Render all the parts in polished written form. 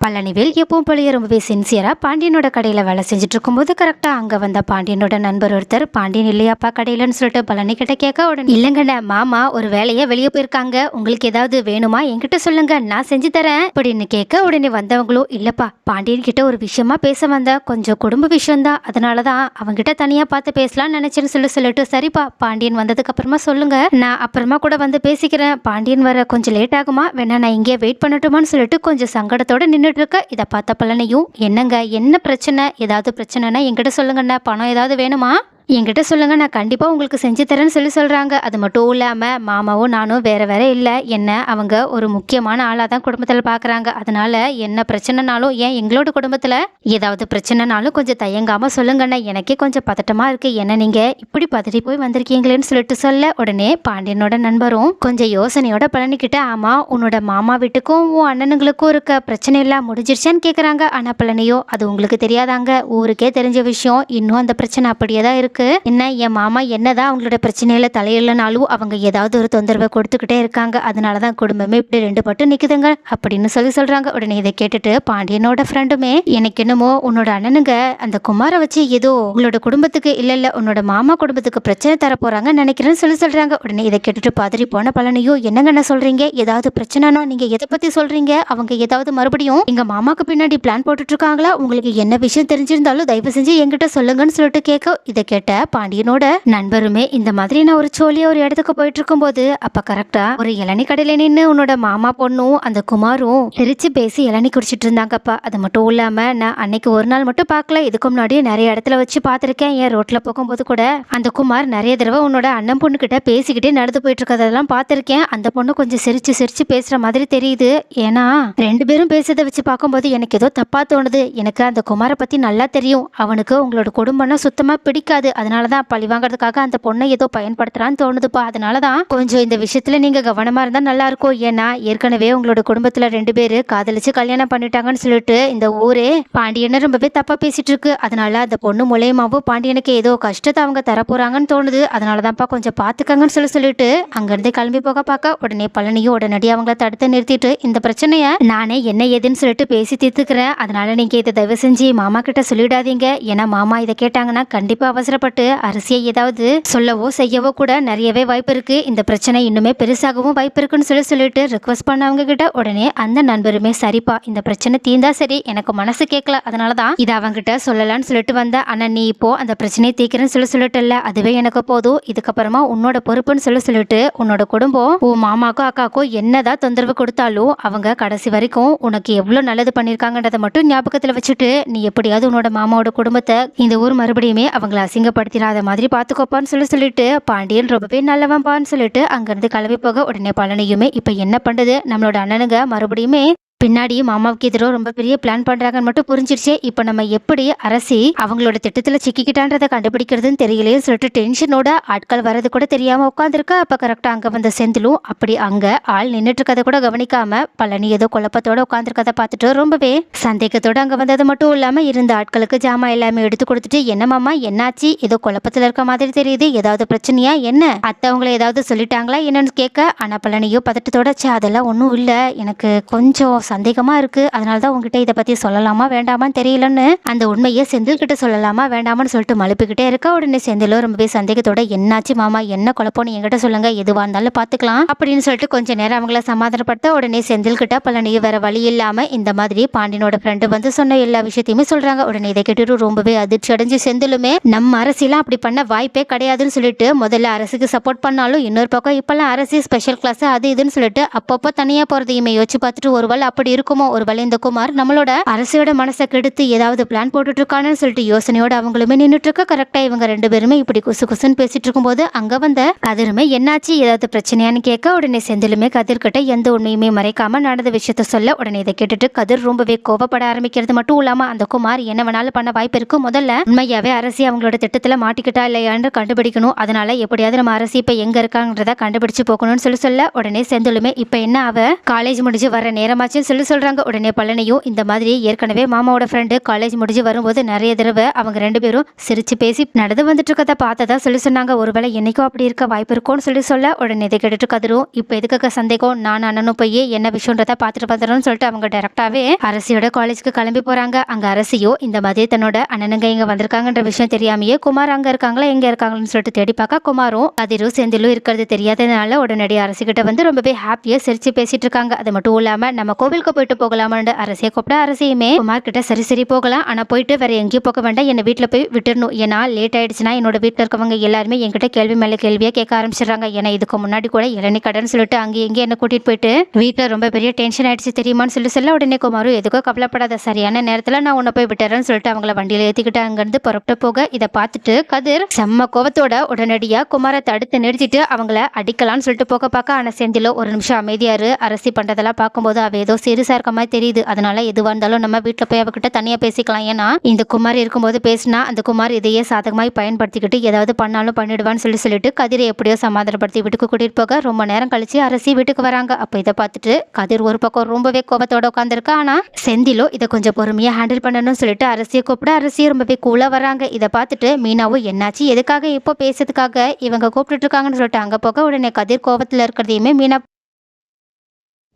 பழனிவேல் எப்பவும் போலயே ரொம்பவே சின்சியரா பாண்டியனோட கடையில வேலை செஞ்சுட்டு இருக்கும்போது கரெக்டா அங்க வந்த பாண்டியனோட நண்பர் ஒருத்தர், பாண்டியன் இல்லையாப்பா கடையிலன்னு சொல்லிட்டு பழனி கிட்ட கேட்க, உடனே இல்லங்கண்ண மாமா ஒரு வேலையா வெளியே போயிருக்காங்க, உங்களுக்கு ஏதாவது வேணுமா என்கிட்ட சொல்லுங்க நான் செஞ்சு தரேன் அப்படின்னு கேட்க, உடனே வந்தவங்களும் இல்லப்பா பாண்டியன் கிட்ட ஒரு விஷயமா பேச வந்த, கொஞ்சம் குடும்ப விஷயம் தான், அதனாலதான் அவங்கிட்ட தனியா பார்த்து பேசலாம்னு நினைச்சேன்னு சொல்லிட்டு சரிப்பா பாண்டியன் வந்ததுக்கு அப்புறமா சொல்லுங்க, நான் அப்புறமா கூட வந்து பேசிக்கிறேன், பாண்டியன் வர கொஞ்சம் லேட் ஆகுமா, வேணா நான் இங்கே வெயிட் பண்ணட்டுமான்னு சொல்லிட்டு கொஞ்சம் சங்கடத்தோட நின்றுட்டு இருக்க. இதை பார்த்த பழனியும் என்னங்க என்ன பிரச்சனை, ஏதாவது பிரச்சனைனா என்கிட்ட சொல்லுங்கண்ணா, பணம் ஏதாவது வேணுமா என்கிட்ட சொல்லுங்க நான் கண்டிப்பா உங்களுக்கு செஞ்சு தரேன்னு சொல்றாங்க. அது மட்டும் இல்லாம மாமாவும் நானும் வேற இல்லை, என்ன அவங்க ஒரு முக்கியமான ஆளா தான் குடும்பத்துல பாக்குறாங்க, அதனால என்ன பிரச்சனைனாலும் ஏன் எங்களோட குடும்பத்துல ஏதாவது பிரச்சனைனாலும் கொஞ்சம் தயங்காம சொல்லுங்கண்ணா, எனக்கே கொஞ்சம் பதட்டமா இருக்கு, என்ன நீங்க இப்படி பதறி போய் வந்திருக்கீங்களேன்னு சொல்லிட்டு சொல்ல, உடனே பாண்டியனோட நண்பரும் கொஞ்சம் யோசனையோட பழனிக்கிட்ட, ஆமா உன்னோட மாமா வீட்டுக்கும் உன் அண்ணனுங்களுக்கும் இருக்க பிரச்சனை எல்லாம் முடிஞ்சிருச்சான்னு கேக்குறாங்க. ஆனா பழனியோ அது உங்களுக்கு தெரியாதாங்க, ஊருக்கே தெரிஞ்ச விஷயம், இன்னும் அந்த பிரச்சனை அப்படியே தான் இருக்கு, என்ன என் மாமா என்னதான் அவங்களோட பிரச்சனையில தலையிடலனாலும் அவங்க ஏதாவது ஒரு தொந்தரவை கொடுத்துக்கிட்டே இருக்காங்க, அதனாலதான் குடும்பமே இப்படி ரெண்டு பட்டு நிக்குதுங்க அப்படின்னு சொல்றாங்க. உடனே இதை கேட்டுட்டு பாண்டியனோட ஃப்ரெண்டுமே, எனக்கு என்னமோ உன்னோட அண்ணனுங்க அந்த குமாரை வச்சு ஏதோ உங்களோட குடும்பத்துக்கு இல்ல உன்னோட மாமா குடும்பத்துக்கு பிரச்சனை தர போறாங்க நினைக்கிறேன்னு சொல்றாங்க. உடனே இதை கேட்டுட்டு பதறி போன பழனியோ என்னங்க என்ன சொல்றீங்க, ஏதாவது பிரச்சனைனா நீங்க எதை பத்தி சொல்றீங்க, அவங்க ஏதாவது மறுபடியும் எங்க மாமாக்கு பின்னாடி பிளான் போட்டுட்டு இருக்காங்களா, உங்களுக்கு என்ன விஷயம் தெரிஞ்சிருந்தாலும் தயவு செஞ்சு என்கிட்ட சொல்லுங்கன்னு சொல்லிட்டு கேட்க, இதை கேட்ட பாண்டியனோட நண்பருமே இந்த மாதிரி நான் ஒரு சோழியா ஒரு இடத்துக்கு போயிட்டு இருக்கும் போது அப்ப கரெக்டா ஒரு இளநீ கடையில நின்று உன்னோட மாமா பொண்ணும் அந்த குமாரும் சிரிச்சு பேசி இளநீ குடிச்சிட்டு இருந்தாங்கப்பா. அது மட்டும் இல்லாம நான் அன்னைக்கு ஒரு நாள் மட்டும் பார்க்கல, இதுக்கு முன்னாடி நிறைய இடத்துல வச்சு பார்த்திருக்கேன், என் ரோட்ல போகும்போது கூட அந்த குமார் நிறைய தடவை உன்னோட அண்ணன் பொண்ணு கிட்ட பேசிக்கிட்டே நடந்து போயிட்டு இருக்கதெல்லாம் பார்த்திருக்கேன், அந்த பொண்ணு கொஞ்சம் சிரிச்சு சிரிச்சு பேசுற மாதிரி தெரியுது, ஏன்னா ரெண்டு பேரும் பேசுறதை வச்சு பார்க்கும்போது எனக்கு ஏதோ தப்பா தோணுது, எனக்கு அந்த குமாரை பத்தி நல்லா தெரியும், அவனுக்கு உங்களோட குடும்பம்னா சுத்தமா பிடிக்காது, அதனாலதான் பழி வாங்குறதுக்காக அந்த பொண்ணை ஏதோ பயன்படுத்துறான்னு தோணுதுப்பா, அதனாலதான் கொஞ்சம் இந்த விஷயத்துல நீங்க கவனமா இருந்தா நல்லா இருக்கும், ஏன்னா ஏற்கனவே உங்களோட குடும்பத்துல ரெண்டு பேரு காதலிச்சு கல்யாணம் பண்ணிட்டாங்கன்னு சொல்லிட்டு இந்த ஊரே பாண்டியனை ரொம்பவே தப்பா பேசிட்டு இருக்கு, அதனால அந்த பொண்ணு மூலயமாவும் பாண்டியனுக்கு ஏதோ கஷ்டத்தை அவங்க தரப்போறாங்கன்னு தோணுது, அதனாலதான்ப்பா கொஞ்சம் பாத்துக்கங்கன்னு சொல்லிட்டு அங்கிருந்து கிளம்பி போக பார்க்க, உடனே பழனியும் உடனடி அவங்கள தடுத்து நிறுத்திட்டு இந்த பிரச்சனைய நானே என்ன ஏதுன்னு சொல்லிட்டு பேசி தீர்த்துக்கிறேன், அதனால நீங்க இதை தயவு செஞ்சு மாமா கிட்ட சொல்லிடாதீங்க, ஏன்னா மாமா இதை கேட்டாங்கன்னா கண்டிப்பா அவசரப்பட்டு அரசியை ஏதாவது சொல்லவோ செய்யவோ கூட நிறையவே வாய்ப்பு இருக்கு, இந்த பிரச்சனை இன்னுமே பெருசாகவும் வாய்ப்பு இருக்குன்னு சொல்லிட்டு ரிக்வஸ்ட் பண்ணவங்க கிட்ட உடனே அந்த நண்பருமே சரிப்பா இந்த பிரச்சனை தீந்தா சரி, எனக்கு மனசு கேட்கல, அதனாலதான் இதை அவங்கிட்ட சொல்லலான்னு சொல்லிட்டு வந்த, ஆனா நீ இப்போ அந்த பிரச்சனையை தீக்கிறேன்னு சொல்லிட்டு அதுவே எனக்கு போதும், இதுக்கப்புறமா உன்னோட பொறுப்புன்னு சொல்லிட்டு உன்னோட குடும்பம் உன் மாமாக்கோ அக்காக்கோ என்னதான் தொந்தரவு கொடுத்தாலும் அவங்க கடைசி வரைக்கும் உனக்கு எவ்வளவு நல்லது பண்ணிருக்காங்கன்றதை மட்டும் ஞாபகத்துல வச்சுட்டு நீ எப்படியாவது உன்னோட மாமாவோட குடும்பத்தை இந்த ஊர் மறுபடியுமே அவங்களை அசிங்கப்படுத்திடாத மாதிரி பாத்துக்கோப்பான்னு சொல்லிட்டு பாண்டியன் ரொம்பவே நல்லவன்பான்னு சொல்லிட்டு அங்கிருந்து கிளம்பி போக, உடனே பழனியுமே இப்ப என்ன பண்றது, நம்மளோட அண்ணனுங்க மறுபடியுமே பின்னாடி மாமாவுக்கு எதிரோ ரொம்ப பெரிய பிளான் பண்றாங்கன்னு மட்டும் புரிஞ்சிருச்சு, இப்ப நம்ம எப்படி அரசி அவங்களோட திட்டத்துல சிக்கிக்கிட்டான்றதை கண்டுபிடிக்கிறதுன்னு தெரியலையே சொல்லிட்டு டென்ஷனோட ஆட்கள் வரது கூட தெரியாம உட்காந்துருக்கா. அப்ப கரெக்டா அங்க வந்த செந்திலும் அப்படி அங்க ஆள் நின்றுட்டு இருக்கதை கூட கவனிக்காம பழனி ஏதோ குழப்பத்தோட உட்காந்துருக்கதை பார்த்துட்டு ரொம்பவே சந்தேகத்தோட அங்க வந்தது மட்டும் இல்லாம இருந்த ஆட்களுக்கு ஜாமா எல்லாமே எடுத்து கொடுத்துட்டு, என்ன மாமா என்னாச்சு, ஏதோ குழப்பத்துல இருக்க மாதிரி தெரியுது, ஏதாவது பிரச்சனையா என்ன, அத்தவங்களை ஏதாவது சொல்லிட்டாங்களா என்னன்னு கேட்க, ஆனா பழனியோ பதட்டத்தோட அதெல்லாம் ஒன்றும் இல்லை, எனக்கு கொஞ்சம் சந்தேகமா இருக்கு, அதனாலதான் உங்ககிட்ட இதை பத்தி சொல்லலாமா வேண்டாமான்னு தெரியலன்னு அந்த உண்மையை செந்தில் கிட்ட சொல்லலாமா வேண்டாமான்னு சொல்லிட்டு மழுப்பிக்கிட்டே இருக்கா. உடனே செந்திலும் ரொம்பவே சந்தேகத்தோட என்னாச்சு மாமா என்ன குழப்பம்னு என்கிட்ட சொல்லுங்க, எதுவா இருந்தாலும் பாத்துக்கலாம் அப்படின்னு சொல்லிட்டு கொஞ்ச நேரம் அவங்கள சமாதானப்படுத்த, உடனே செந்தில் கிட்ட பழனியும் வேற வழி இல்லாம இந்த மாதிரி பாண்டியனோட ஃப்ரெண்டு வந்து சொன்ன எல்லா விஷயத்தையுமே சொல்றாங்க. உடனே இதை கேட்டுட்டு ரொம்பவே அதிர்ச்சி அடைஞ்சு செந்திலுமே நம்ம அரசியெல்லாம் அப்படி பண்ண வாய்ப்பே கிடையாதுன்னு சொல்லிட்டு முதல்ல அரசுக்கு சப்போர்ட் பண்ணாலும் இன்னொரு பக்கம் இப்பெல்லாம் அரசு ஸ்பெஷல் கிளாஸ் அது இதுன்னு சொல்லிட்டு அப்பப்போ தனியா போறதையுமே யோசிச்சு பார்த்துட்டு ஒருவேளை அப்படி இருக்குமோ, ஒருவேளை இந்த குமார் நம்மளோட அரசியோட மனசை கெடுத்து ஏதாவது பிளான் போட்டுட்டு இருக்கான்னு சொல்லிட்டு யோசனையோட அவங்களுமே நின்றுட்டு இருக்க. கரெக்டா இவங்க ரெண்டு பேருமே இப்படி குசு குசுன்னு பேசிட்டு இருக்கும்போது அங்க வந்த கதிருமே என்னாச்சு ஏதாவது பிரச்சனையான்னு கேட்க, உடனே செந்திலுமே கதிர் கிட்ட எந்த உண்மையுமே மறைக்காம நடந்த விஷயத்த சொல்ல, உடனே இதை கேட்டுட்டு கதிர் ரொம்பவே கோபப்பட ஆரம்பிக்கிறது மட்டும் இல்லாம அந்த குமார் என்ன வேணாலும் பண்ண வாய்ப்பு இருக்கு, முதல்ல உண்மையாவே அரசி அவங்களோட திட்டத்துல மாட்டிக்கிட்டா இல்லையான்னு கண்டுபிடிக்கணும், அதனால எப்படியாவது நம்ம அரசி இப்ப எங்க இருக்காங்கன்றத கண்டுபிடிச்சு போகணும்னு சொல்ல, உடனே செந்திலுமே இப்ப என்ன அவ காலேஜ் முடிஞ்சு வர நேரமாச்சுன்னு அப்படின்னு சொல்றாங்க. உடனே பழனியும் இந்த மாதிரி ஏற்கனவே மாமாவோட ஃப்ரெண்டு காலேஜ் முடிஞ்சு வரும்போது நிறைய தடவை அவங்க 2 பேரும் சிரிச்சு பேசி நடந்து வந்துட்டு இருக்கத பார்த்ததா சொன்னாங்க. ஒருவேளை என்னைக்கும் அப்படி இருக்க வாய்ப்பு இருக்கும்னு சொல்ல உடனே இதை கேட்டுட்டு கதிரும் இப்போ எதுக்காக சந்தேகம், நான் அண்ணனும் போய் என்ன விஷயன்றத பார்த்துட்டு வந்துடும்னு சொல்லிட்டு அவங்க டைரக்டாவே அரசியோட காலேஜுக்கு கிளம்பி போறாங்க. அங்க அரசியோ இந்த மாதிரி தன்னோட அண்ணனுங்க இங்க வந்திருக்காங்கன்ற விஷயம் தெரியாமையே குமார் அங்க இருக்காங்களா எங்க இருக்காங்கன்னு சொல்லிட்டு தேடி பார்க்க குமாரும் கதிரும் செந்திலும் இருக்கிறது தெரியாததுனால உடனடி அரசிக்கிட்ட வந்து ரொம்பவே ஹாப்பியா சிரிச்சு பேசிட்டு இருக்காங்க. அது மட்டும் இல்லாம நம்ம கோவிலுக்கு போயிட்டு போகலாமான்னு அரசியை கூப்பிட அரசியுமே குமார் கிட்ட சரி போகலாம், ஆனா போயிட்டு வேற எங்கேயும் போக வேண்டாம், என்ன வீட்டுல போய் விட்டுறணும், ஏன்னா லேட் ஆயிடுச்சுன்னா என்னோட வீட்டுல இருக்கவங்க எல்லாருமே என்கிட்ட கேள்வி மேல கேள்வியா கேட்க ஆரம்பிச்சிடுறாங்க. ஏன்னா இதுக்கு முன்னாடி கூட இளநீ கடன் சொல்லிட்டு அங்கே என்ன கூட்டிட்டு போயிட்டு வீட்டுல ரொம்ப பெரிய டென்ஷன் ஆயிடுச்சு தெரியுமான்னு சொல்ல உடனே குமாரும் எதுக்கோ கவலைப்படாத, சரியான நேரத்துல நான் உன்னை போய் விட்டுறேன்னு சொல்லிட்டு அவங்கள வண்டியில ஏத்திக்கிட்டு அங்கிருந்து புறப்பட்டு போக இதை பார்த்துட்டு கதிர் செம்ம கோவத்தோட உடனடியா குமாரை தடுத்து நிறுத்திட்டு அவங்கள அடிக்கலாம்னு சொல்லிட்டு போக பார்க்க, ஆனா செந்திலோ ஒரு நிமிஷம் அமைதியாரு, அரசி பண்றதெல்லாம் பார்க்கும்போது அவ ஏதோ சீரியஸா இருக்க மாதிரி தெரியுது, அதனால எதுவா இருந்தாலும் நம்ம வீட்டுல போய் அவகிட்ட தனியா பேசிக்கலாம், ஏன்னா இந்த குமார் இருக்கும்போது பேசினா அந்த குமார் இதையே சாதகமாய் பயன்படுத்திக்கிட்டு ஏதாவது பண்ணாலும் பண்ணிடுவான்னு சொல்லிட்டு கதிரை எப்படியோ சமாதானப்படுத்தி வீட்டுக்கு கூட்டிட்டு போக ரொம்ப நேரம் கழிச்சு அரசி வீட்டுக்கு வராங்க. அப்ப இதை பார்த்துட்டு கதிர் ஒரு பக்கம் ரொம்பவே கோபத்தோட உட்காந்துருக்கா, ஆனா செந்திலோ இதை கொஞ்சம் பொறுமையா ஹேண்டில் பண்ணணும்னு சொல்லிட்டு அரசியை கூப்பிட அரசியை ரொம்பவே கூலா வராங்க. இதை பார்த்துட்டு மீனாவும் என்னாச்சு எதுக்காக இப்போ பேசுறதுக்காக இவங்க கூப்பிட்டு இருக்காங்கன்னு சொல்லிட்டு அங்க போக உடனே கதிர் கோபத்துல இருக்கிறதையுமே மீனா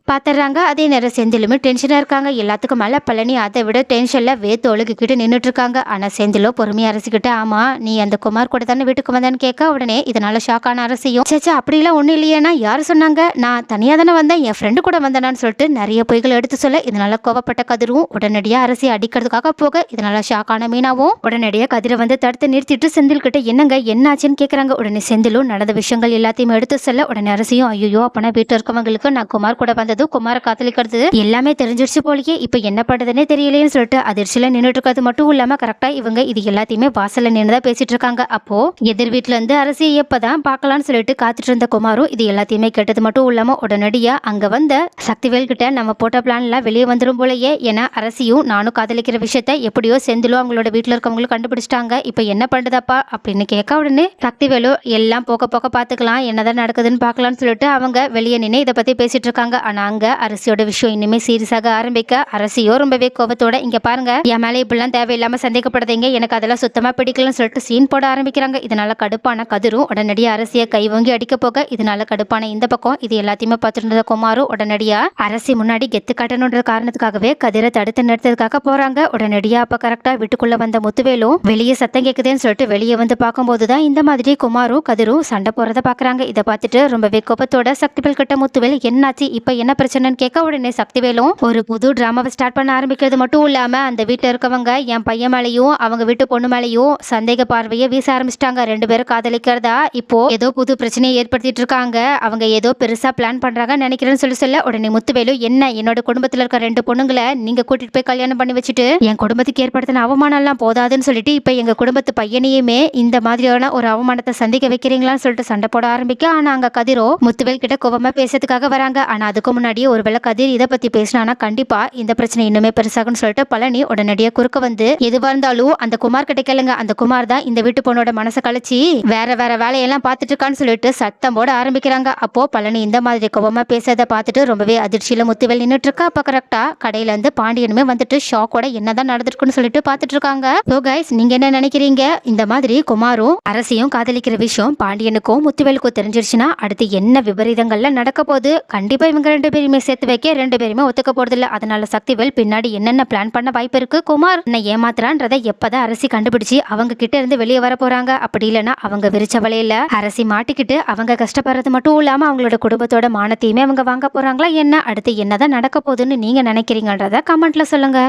பாத்துறாங்க. அதே நேரம் செந்திலுமே டென்ஷனா இருக்காங்க. எல்லாத்துக்கும் மேல பழனி அதை விட டென்ஷன்ல வேத்து ஒழுகிக்கிட்டு நின்றுட்டு இருக்காங்க. ஆனா செந்திலோ பொறுமையா அரசிக்கிட்ட ஆமா நீ அந்த குமார் கூட தானே வீட்டுக்கு வந்தான்னு கேட்க உடனே இதனால ஷாக்கான அரசியும் சேச்சா அப்படிலாம் ஒண்ணு இல்லையேனா யாரு சொன்னாங்க, நான் தனியா தானே வந்தேன், என் ஃப்ரெண்டு கூட வந்தேனான்னு சொல்லிட்டு நிறைய பொய்களை எடுத்து சொல்ல இதனால கோவப்பட்ட கதிரும் உடனடியா அரசி அடிக்கிறதுக்காக போக இதனால ஷாக்கான மீனாவும் உடனடியா கதிரை வந்து தடுத்து நிறுத்திட்டு செந்தில் கிட்ட என்னங்க என்னாச்சுன்னு கேக்குறாங்க. உடனே செந்திலும் நடந்த விஷயங்கள் எல்லாத்தையுமே எடுத்து சொல்ல உடனே அரசியும் ஐயோ அப்பனா வீட்டுல இருக்கவங்களுக்கு நான் குமார் கூட வந்தது குமார காதலிக்கிறது எல்லாமே தெரிஞ்சிருச்சு போலியே, இப்ப என்ன பண்றதுன்னே தெரியலையேன்னு சொல்லிட்டு அதிர்ச்சியில நின்றுட்டு இருக்கிறது மட்டும் இல்லாம கரெக்டா இவங்க இது எல்லாத்தையுமே வாசல்ல நின்றுதான் பேசிட்டு இருக்காங்க. அப்போ எதிர் வீட்டுல இருந்து அரசியை எப்பதான் பாக்கலாம்னு சொல்லிட்டு காத்துட்டு இருந்த குமாரும் இது எல்லாத்தையுமே கேட்டது மட்டும் இல்லாம உடனடியா அங்க வந்த சக்திவேல் கிட்ட நம்ம போட்ட பிளான் எல்லாம் வெளியே வந்துடும் போலயே, ஏன்னா அரசியும் நானும் காதலிக்கிற விஷயத்த எப்படியோ செந்திலும் அவங்களோட வீட்டுல இருக்கவங்களும் கண்டுபிடிச்சிட்டாங்க, இப்ப என்ன பண்றதாப்பா அப்படின்னு கேட்க உடனே சக்திவேலு எல்லாம் போக பாத்துக்கலாம் என்னதான் நடக்குதுன்னு பாக்கலாம்னு சொல்லிட்டு அவங்க வெளியே நின்று இதை பத்தி பேசிட்டு இருக்காங்க. ஆனா அங்க அரசியோட விஷயம் இனிமே சீரியஸாக ஆரம்பிக்க அரசியோ ரொம்பவே கோபத்தோட இங்க பாருங்க என் மேல இப்படிலாம் தேவையில்லாம சந்தேகப்படுறீங்க, எனக்கு அதெல்லாம் சுத்தமா பிடிக்கலன்னு சொல்லிட்டு சீன் போட ஆரம்பிக்கிறாங்க. இதனால கடுப்பான கதிரும் உடனடியா அரசியை கை வாங்கி அடிக்க போக இதனால கடுப்பான இந்த பக்கம் இது எல்லாத்தையுமே பார்த்துட்டு இருந்த குமாரும் உடனடியா அரசி முன்னாடி கெத்து காட்டணுன்ற காரணத்துக்காகவே கதிரை தடுத்து நிறுத்ததுக்காக போறாங்க. உடனடியா அப்ப கரெக்டா வீட்டுக்குள்ள வந்த முத்துவேலும் வெளியே சத்தம் கேக்குதுன்னு சொல்லிட்டு வெளியே வந்து பார்க்கும்போதுதான் இந்த மாதிரி குமாரும் கதிரும் சண்டை போறத பாக்குறாங்க. இதை பார்த்துட்டு ரொம்பவே கோபத்தோட சக்திவேல் கிட்ட முத்துவேல் என்னாச்சு இப்ப என்ன பிரச்சனைன்னு கேட்க உடனே சக்திவேலும் ஒரு புது டிராமாவை ஸ்டார்ட் பண்ண ஆரம்பிக்கிறது மட்டும் இல்லாம அந்த வீட்டுல இருக்கவங்க என் பையன் மேலையும் அவங்க வீட்டு பொண்ணு மேலையும் சந்தேக பார்வையை வீச ஆரம்பிச்சிட்டாங்க, 2 பேரும் காதலிக்கிறதா இப்போ ஏதோ புது பிரச்சனையை ஏற்படுத்திட்டு இருக்காங்க, அவங்க ஏதோ பெருசா பிளான் பண்றாங்க நினைக்கிறேன்னு சொல்ல உடனே முத்துவேலு என்ன என்னோட குடும்பத்துல இருக்க 2 பொண்ணுங்களை நீங்க கூட்டிட்டு போய் கல்யாணம் பண்ணி வச்சுட்டு என் குடும்பத்துக்கு ஏற்படுத்தின அவமானம் எல்லாம் போதாதுன்னு சொல்லிட்டு இப்ப எங்க குடும்பத்து பையனையுமே இந்த மாதிரியான ஒரு அவமானத்தை சந்திக்க வைக்கிறீங்களான்னு சொல்லிட்டு சண்டை போட ஆரம்பிக்க, ஆனா அங்க கதிரோ முத்துவேல் கிட்ட கோபமா பேசுறதுக்காக வராங்க. ஆனா அதுக்கு முன்னாடியே ஒருவேளை கதிர் இதை பத்தி பேசினா கண்டிப்பா இந்த பிரச்சனை இன்னுமே பெருசாகும்னு சொல்லிட்டு பழனி உடனடியா குறுக்க வந்து எதுவா இருந்தாலும் அந்த குமார் கிட்ட கேளுங்க, அந்த குமார் தான் இந்த வீட்டு பொண்ணோட மனசை கழிச்சு வேற வேலையெல்லாம் பார்த்துட்டு இருக்கான்னு சொல்லிட்டு சத்தம் போட ஆரம்பிக்கிறாங்க. அப்போ பழனி இந்த மாதிரி கோபமா பேசுறதை பார்த்துட்டு ரொம்பவே அதிர்ச்சியில முத்துவேல் நின்றுட்டு இருக்கா. அப்ப கரெக்டா கடையில இருந்து பாண்டியனுமே வந்துட்டு ஷாக்கோட என்னதான் நடந்திருக்குன்னு சொல்லிட்டு பார்த்துட்டு இருக்காங்க. சோ கைஸ் நீங்க என்ன நினைக்கிறீங்க, இந்த மாதிரி குமாரும் அரசியும் காதலிக்கிற விஷயம் பாண்டியனுக்கும் முத்துவேலுக்கும் தெரிஞ்சிருச்சுன்னா அடுத்து என்ன விபரீதங்கள்ல நடக்க போகுது, கண்டிப்பா இவங்க 2 பேருமே சேர்த்து வைக்க 2 பேருமே ஒத்துக்க போறது இல்ல. அதனால சக்திவேல் பின்னாடி என்னென்ன பிளான் பண்ண வாய்ப்பு இருக்கு, குமார் என்ன ஏமாத்துறான்றதை எப்பதான் அரசி கண்டுபிடிச்சு அவங்க கிட்ட இருந்து வெளியே வர போறாங்க, அப்படி இல்லைன்னா அவங்க விரிச்ச வலையில அரசி மாட்டிக்கிட்டு அவங்க கஷ்டப்படுறது மட்டும் இல்லாம அவங்களோட குடும்பத்தோட மானத்தையுமே அவங்க வாங்க போறாங்களா என்ன, அடுத்து என்னதான் நடக்க போகுதுன்னு நீங்க நினைக்கிறீங்கன்றத கமெண்ட்ல சொல்லுங்க.